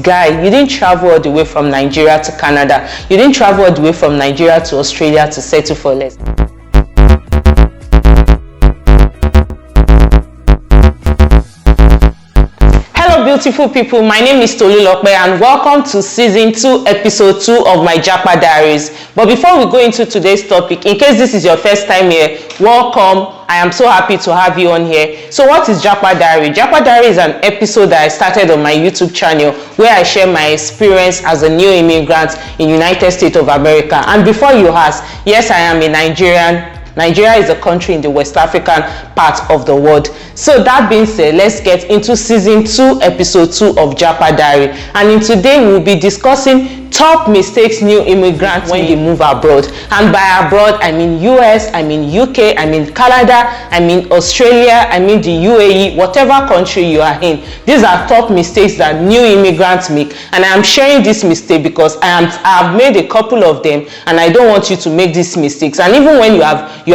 Guy, you didn't travel all the way from Nigeria to Canada. You didn't travel all the way from Nigeria to Australia to settle for less. Hello beautiful people, my name is Tolulope and welcome to season 2 episode 2 of my JAPA Diaries. But before we go into today's topic, in case this is your first time here, welcome. I am so happy to have you on here. So what is JAPA Diary? JAPA Diary is an episode that I started on my YouTube channel where I share my experience as a new immigrant in United States of America. And before you ask, yes, I am a Nigerian. Nigeria is a country in the West African part of the world. So that being said, let's get into season 2 episode 2 of JAPA Diary. And in today we'll be discussing top mistakes new immigrants when they move abroad. And by abroad, I mean US, I mean UK, I mean Canada, I mean Australia, I mean the UAE, whatever country you are in. These are top mistakes that new immigrants make. And I am sharing this mistake because I have made a couple of them and I don't want you to make these mistakes. And even when you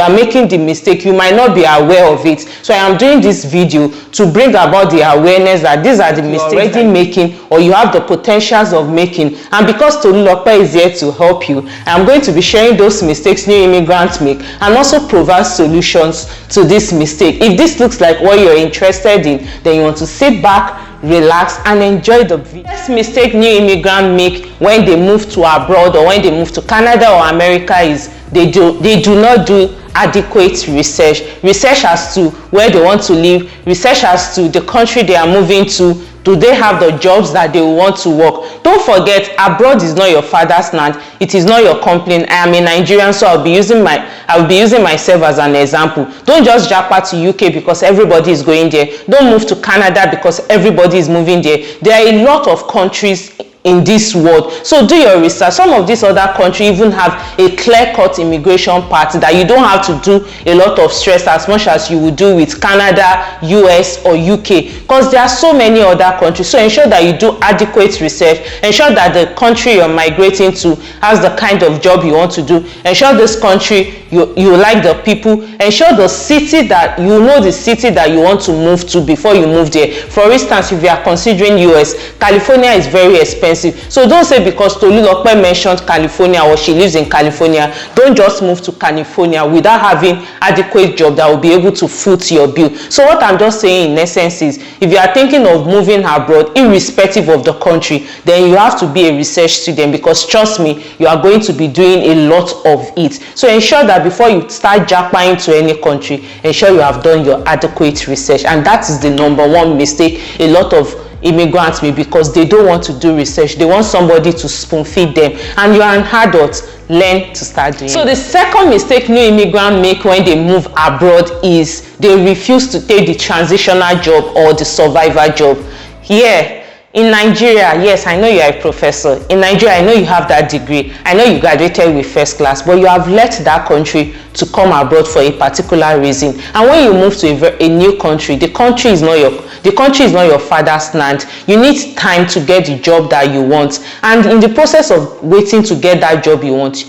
are making the mistake, you might not be aware of it. So I am doing this video to bring about the awareness that these are the mistakes you're already making or you have the potentials of making. And because Tolulope is here to help you, I'm going to be sharing those mistakes new immigrants make and also provide solutions to this mistake. If this looks like what you're interested in, then you want to sit back, relax and enjoy the video. First mistake new immigrants make when they move to abroad or when they move to Canada or America is they do not do adequate research as to where they want to live, research as to the country they are moving to. Do they have the jobs that they want to work? Don't forget, abroad is not your father's land. It is not your company. I am a Nigerian, so I'll be using myself as an example. Don't just japa to UK because everybody is going there. Don't move to Canada because everybody is moving there. There are a lot of countries in this world, so do your research. Some of these other countries even have a clear-cut immigration part that you don't have to do a lot of stress as much as you would do with Canada, US or UK, because there are so many other countries. So ensure that you do adequate research, ensure that the country you're migrating to has the kind of job you want to do, ensure this country you like the people, ensure the city that you know the city that you want to move to before you move there. For instance, if you are considering US, California is very expensive. So don't say because Tolulope mentioned California or she lives in California, don't just move to California without having adequate job that will be able to foot your bill. So what I'm just saying in essence is, if you are thinking of moving abroad, irrespective of the country, then you have to be a research student, because trust me, you are going to be doing a lot of it. So ensure that before you start japaing to any country, ensure you have done your adequate research. And that is the #1 mistake a lot of immigrants make, because they don't want to do research. They want somebody to spoon feed them, and you are an adult, learn to start doing. So the second mistake new immigrants make when they move abroad is they refuse to take the transitional job or the survivor job. Here in Nigeria, yes, I know you are a professor. In Nigeria, I know you have that degree. I know you graduated with first class, but you have left that country to come abroad for a particular reason. And when you move to a new country, the country is not your father's land. You need time to get the job that you want. And in the process of waiting to get that job you want,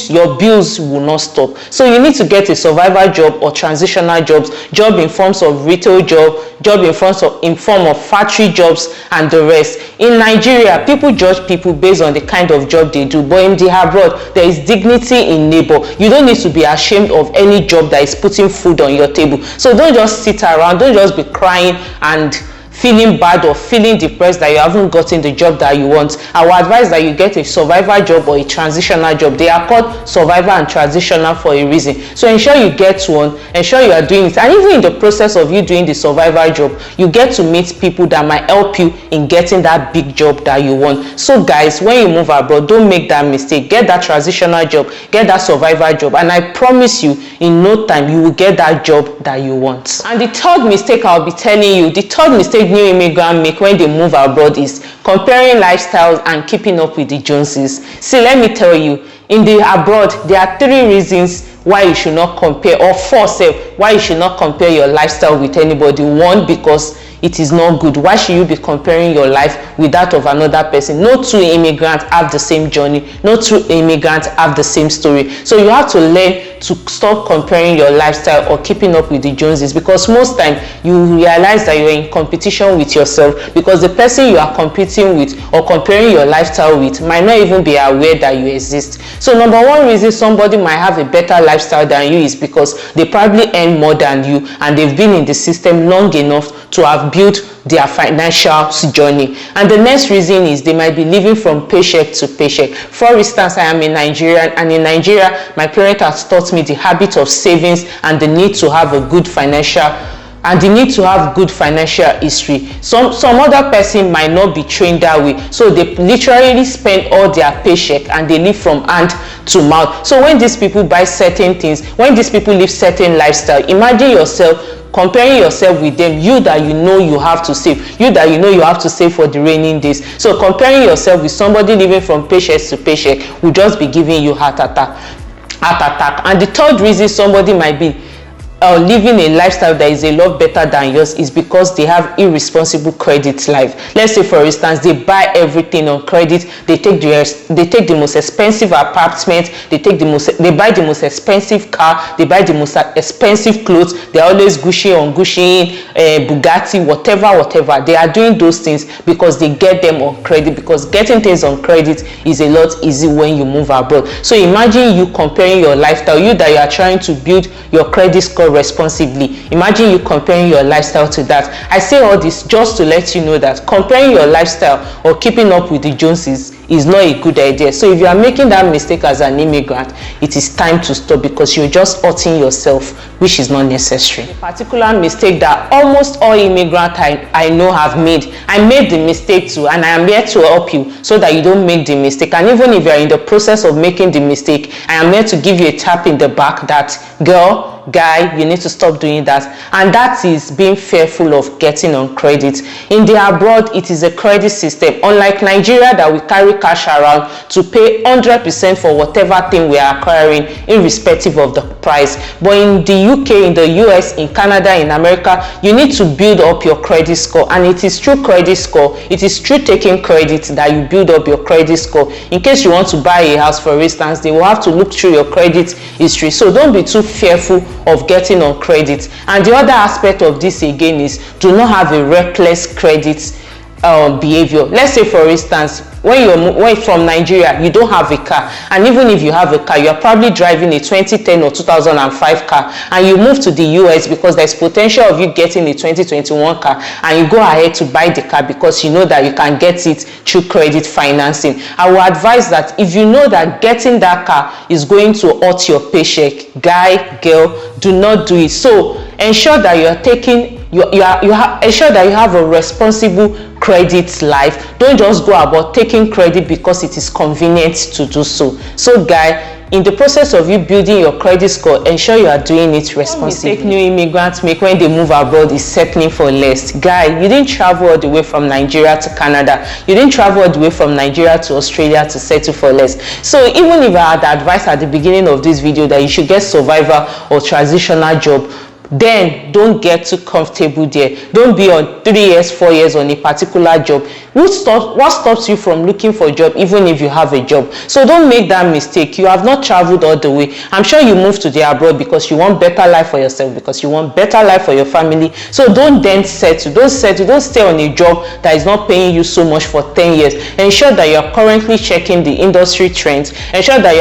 your bills will not stop. So you need to get a survivor job or transitional jobs, job in forms of retail job in form of factory jobs and the rest. In Nigeria, people judge people based on the kind of job they do, but in the abroad, there is dignity in labor. You don't need to be ashamed of any job that is putting food on your table. So don't just sit around, don't just be crying and feeling bad or feeling depressed that you haven't gotten the job that you want. I would advise that you get a survivor job or a transitional job. They are called survivor and transitional for a reason. So ensure you get one, ensure you are doing it. And even in the process of you doing the survivor job, you get to meet people that might help you in getting that big job that you want. So guys, when you move abroad, don't make that mistake. Get that transitional job, get that survivor job, and I promise you, in no time, you will get that job that you want. And the third mistake I'll be telling you, the third mistake new immigrants make when they move abroad is comparing lifestyles and keeping up with the Joneses. See, let me tell you, in the abroad, there are 3 reasons why you should not compare, or 4 why you should not compare your lifestyle with anybody. 1, because it is not good. Why should you be comparing your life with that of another person? No 2 immigrants have the same journey. No 2 immigrants have the same story. So you have to learn to stop comparing your lifestyle or keeping up with the Joneses, because most time you realize that you're in competition with yourself, because the person you are competing with or comparing your lifestyle with might not even be aware that you exist. So number 1 reason somebody might have a better lifestyle than you is because they probably earn more than you and they've been in the system long enough to have built their financial journey. And the next reason is they might be living from paycheck to paycheck. For instance, I am a Nigerian, and in Nigeria my parents have taught me the habit of savings and the need to have a good financial history. Some other person might not be trained that way, so they literally spend all their paycheck and they live from hand to mouth. So when these people buy certain things, when these people live certain lifestyle, imagine yourself comparing yourself with them, you that you know you have to save, you that you know you have to save for the raining days. So comparing yourself with somebody living from paycheck to paycheck will just be giving you heart attack. And the third reason somebody might be living a lifestyle that is a lot better than yours is because they have irresponsible credit life. Let's say, for instance, they buy everything on credit. They take the most expensive apartment. They buy the most expensive car. They buy the most expensive clothes. They're always Gucci on Gucci, Bugatti, whatever. They are doing those things because they get them on credit, because getting things on credit is a lot easier when you move abroad. So imagine you comparing your lifestyle, you that you are trying to build your credit score responsibly. Imagine you comparing your lifestyle to that. I say all this just to let you know that comparing your lifestyle or keeping up with the Joneses is not a good idea. So if you are making that mistake as an immigrant, it is time to stop, because you're just hurting yourself, which is not necessary. A particular mistake that almost all immigrants I know have made. I made the mistake too, and I am here to help you so that you don't make the mistake. And even if you are in the process of making the mistake, I am here to give you a tap in the back that, girl, guy, you need to stop doing that. And that is being fearful of getting on credit. In the abroad, it is a credit system, unlike Nigeria that we carry cash around to pay 100% for whatever thing we are acquiring, irrespective of the price. But in the UK, in the US, in Canada, in America, you need to build up your credit score, and it is through credit score, it is through taking credit that you build up your credit score. In case you want to buy a house, for instance, they will have to look through your credit history. So don't be too fearful of getting on credit. And the other aspect of this again is do not have a reckless credit behavior. Let's say, for instance, when you're from Nigeria, you don't have a car, and even if you have a car, you're probably driving a 2010 or 2005 car, and you move to the US because there's potential of you getting a 2021 car, and you go ahead to buy the car because you know that you can get it through credit financing. I will advise that if you know that getting that car is going to hurt your paycheck, guy, girl, do not do it. So ensure that you are taking ensure that you have a responsible credit life. Don't just go about taking credit because it is convenient to do so. So guy, in the process of you building your credit score, ensure you are doing it responsibly. One mistake new immigrants make when they move abroad is settling for less. Guy, you didn't travel all the way from Nigeria to Canada. You didn't travel all the way from Nigeria to Australia to settle for less. So even if I had advised at the beginning of this video that you should get survivor or transitional job, then don't get too comfortable there. Don't be on 3 years, 4 years on a particular job. What stops you from looking for a job even if you have a job? So don't make that mistake. You have not traveled all the way. I'm sure you moved to the abroad because you want better life for yourself, because you want better life for your family. So don't then settle. Don't stay on a job that is not paying you so much for 10 years. Ensure that you're currently checking the industry trends. Ensure that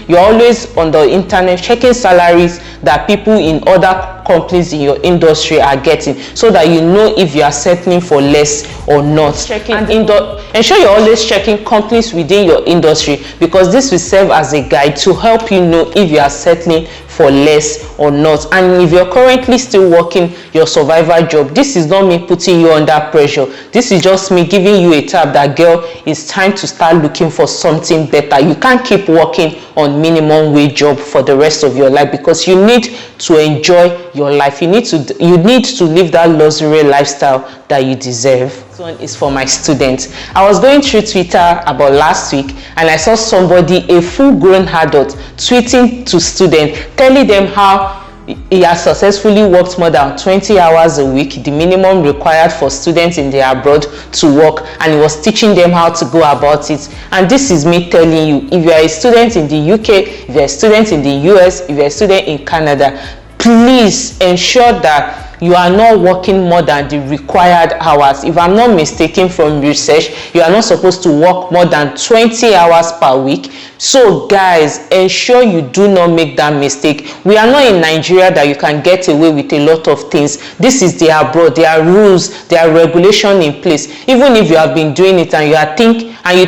you're always on the internet checking salaries that people in other companies in your industry are getting, so that you know if you are settling for less or not. Ensure you're always checking companies within your industry, because this will serve as a guide to help you know if you are settling for less or not. And if you're currently still working your survival job, this is not me putting you under pressure. This is just me giving you a tap that, girl, it's time to start looking for something better. You can't keep working on minimum wage job for the rest of your life, because you need to enjoy your life. You need to live that luxury lifestyle that you deserve. one is for my students. I was going through Twitter about last week and I saw somebody, a full-grown adult, tweeting to students, telling them how he has successfully worked more than 20 hours a week, the minimum required for students in the abroad to work, and he was teaching them how to go about it. And this is me telling you, if you are a student in the UK, if you are a student in the US, if you are a student in Canada, please ensure that you are not working more than the required hours. If I'm not mistaken from research, you are not supposed to work more than 20 hours per week. So guys, ensure you do not make that mistake. We are not in Nigeria that you can get away with a lot of things. This is the abroad. There are rules, there are regulations in place. Even if you have been doing it and you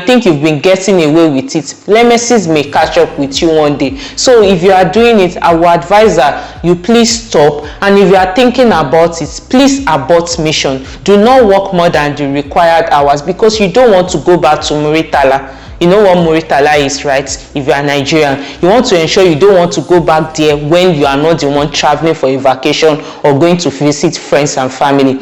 think you've been getting away with it, nemesis may catch up with you one day. So if you are doing it, I will advise that you please stop. And if you are thinking about it, please abort mission. Do not work more than the required hours, because you don't want to go back to Muritala. You know what Muritala is, right? If you are Nigerian, you want to ensure you don't want to go back there when you are not the one traveling for a vacation or going to visit friends and family.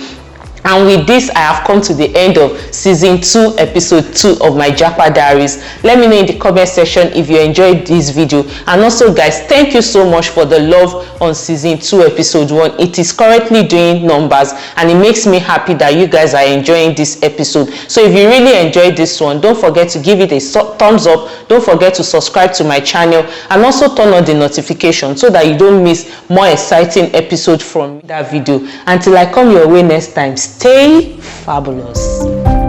And with this, I have come to the end of season 2, episode 2 of my JAPA Diaries. Let me know in the comment section if you enjoyed this video. And also guys, thank you so much for the love on season 2, episode 1. It is currently doing numbers and it makes me happy that you guys are enjoying this episode. So if you really enjoyed this one, don't forget to give it a thumbs up. Don't forget to subscribe to my channel and also turn on the notification so that you don't miss more exciting episodes from that video. Until I come your way next time, stay fabulous.